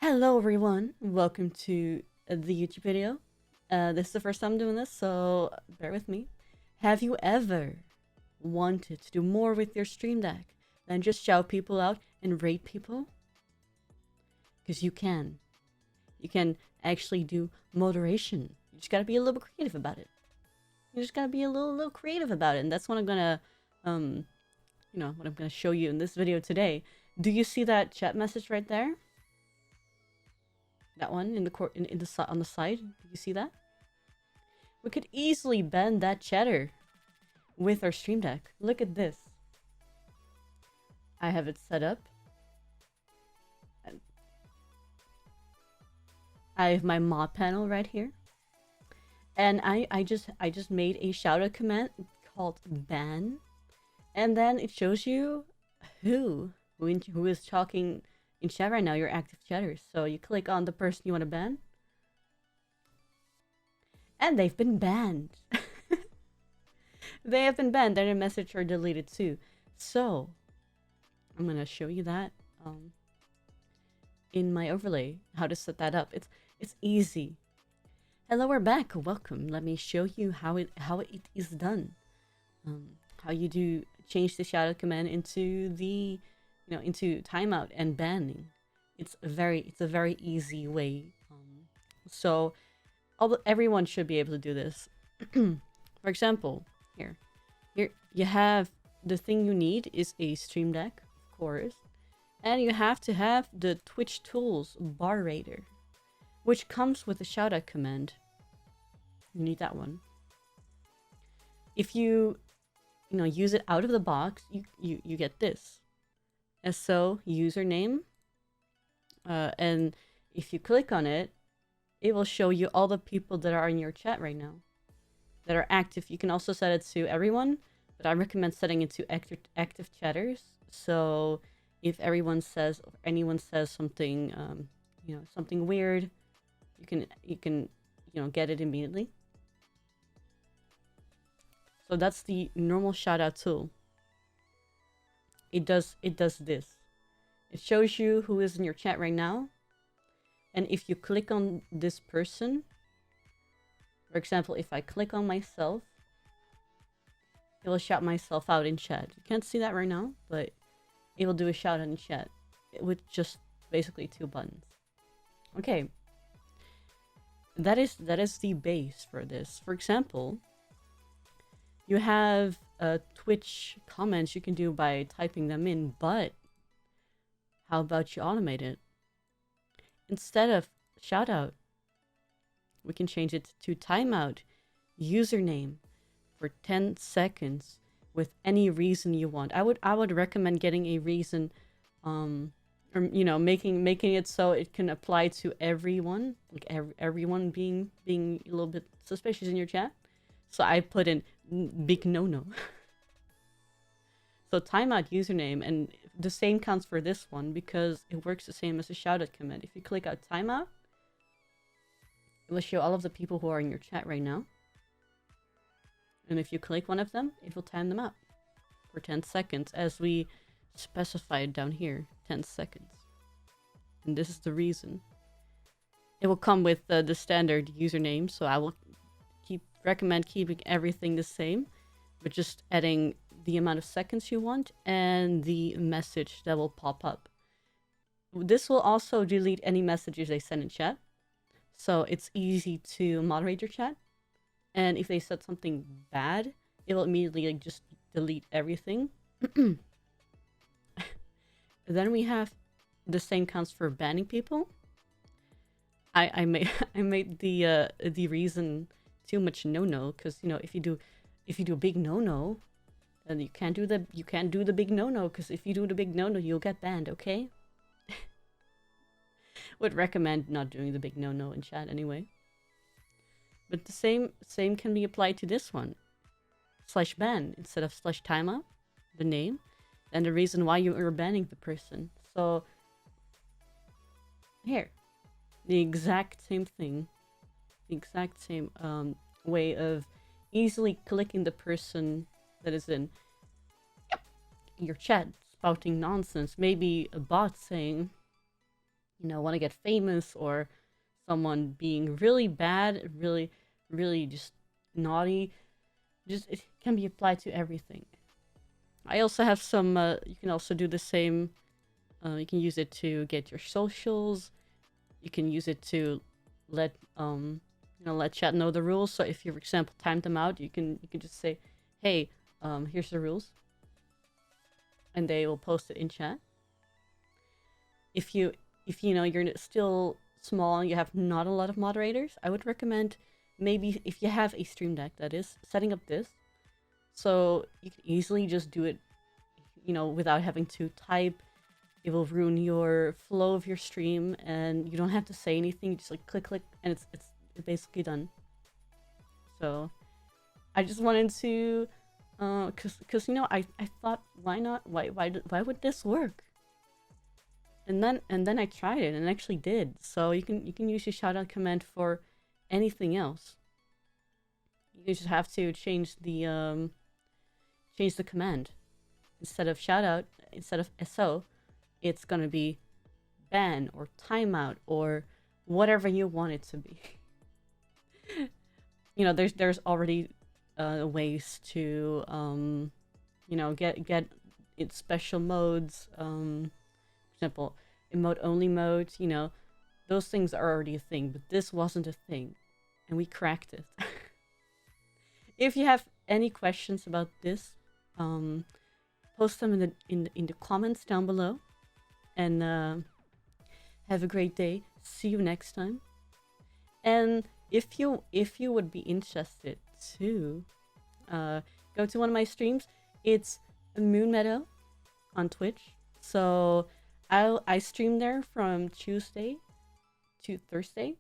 Hello everyone, welcome to the YouTube video. This is the first time I'm doing this, so bear with me. Have you ever wanted to do more with your Stream Deck than just shout people out and rate people? Because you can. You can actually do moderation. You just gotta be a little bit creative about it. You just gotta be a little creative about it, and that's what I'm gonna, what I'm gonna show you in this video today. Do you see that chat message right there? That one in the on the side. Do you see that? We could easily bend that cheddar with our Stream Deck. Look at this. I have it set up. I have my mod panel right here, and I just made a shoutout command called ban, and then it shows you who is talking in chat right now, your active chatters. So you click on the person you want to ban, and they've been banned. They have been banned. Their message are deleted too. So I'm gonna show you that in my overlay how to set that up. It's easy. Hello, we're back. Welcome. Let me show you how it is done. How you do change the shoutout command into the into timeout and banning. It's a very easy way. So everyone should be able to do this. For example, here you have the thing you need is a Stream Deck, of course, and you have to have the Twitch Tools bar rater, which comes with a shoutout command. You need that one. If you use it out of the box, you get this. SO username, and if you click on it, it will show you all the people that are in your chat right now that are active. You can also set it to everyone, but I recommend setting it to active chatters. So if anyone says something something weird, you can get it immediately. So that's the normal shoutout tool. It does this. It shows you who is in your chat right now. And if you click on this person, for example, if I click on myself, it will shout myself out in chat. You can't see that right now, but it will do a shout out in chat with just basically 2 buttons. Okay. That is the base for this. For example, you have Twitch comments you can do by typing them in, but how about you automate it? Instead of shoutout, we can change it to timeout username for 10 seconds with any reason you want. I would recommend getting a reason, or making it so it can apply to everyone, like everyone being a little bit suspicious in your chat. So I put in big no. So timeout username, and the same counts for this one because it works the same as a shoutout command. If you click out timeout, it will show all of the people who are in your chat right now. And if you click one of them, it will time them out for 10 seconds as we specified down here, 10 seconds. And this is the reason. It will come with the standard username, so I will recommend keeping everything the same, but just adding the amount of seconds you want and the message that will pop up. This will also delete any messages they send in chat, so it's easy to moderate your chat. And if they said something bad, it will immediately just delete everything. Then we have the same counts for banning people. I made the reason too much no, because if you do a big no, then you can't do the big no, because if you do the big no, you'll get banned. Okay. Would recommend not doing the big no in chat anyway. But the same can be applied to this one. /ban instead of /timeout, the name, and the reason why you are banning the person. So here, the exact same thing, the exact same way of easily clicking the person that is in your chat spouting nonsense. Maybe a bot saying you know, want to get famous, or someone being really bad, really just naughty. Just it can be applied to everything. I also have some. You can also do the same. You can use it to get your socials. You can use it to let let chat know the rules. So if you, for example, time them out, you can just say, "Hey, here's the rules," and they will post it in chat. If you know you're still small and you have not a lot of moderators, I would recommend maybe if you have a stream deck, that is, setting up this so you can easily just do it, you know, without having to type. It will ruin your flow of your stream, and you don't have to say anything. You just like click, and it's basically done. So I just wanted to, cause you know, I thought, why not? Why would this work? And then I tried it and it actually did. So you can use your shoutout command for anything else. You just have to change the command. Instead of shoutout, instead of SO, it's gonna be ban or timeout or whatever you want it to be. You know, there's already ways to you know, get it special modes. For example, emote only modes. You know, those things are already a thing, but this wasn't a thing, and we cracked it. If you have any questions about this, post them in the comments down below, and have a great day. See you next time. And if you would be interested to go to one of my streams, it's Moon Meadow on Twitch. So I stream there from Tuesday to Thursday.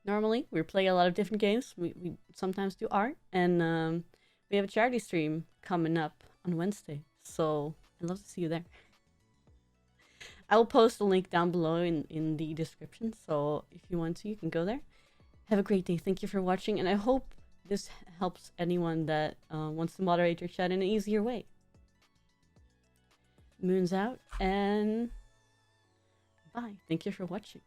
Normally, we play a lot of different games. We sometimes do art, and we have a charity stream coming up on Wednesday. So I'd love to see you there. I will post a link down below in the description. So if you want to, you can go there. Have a great day. Thank you for watching, and I hope this helps anyone that wants to moderate your chat in an easier way. Moon's out, and bye. Thank you for watching.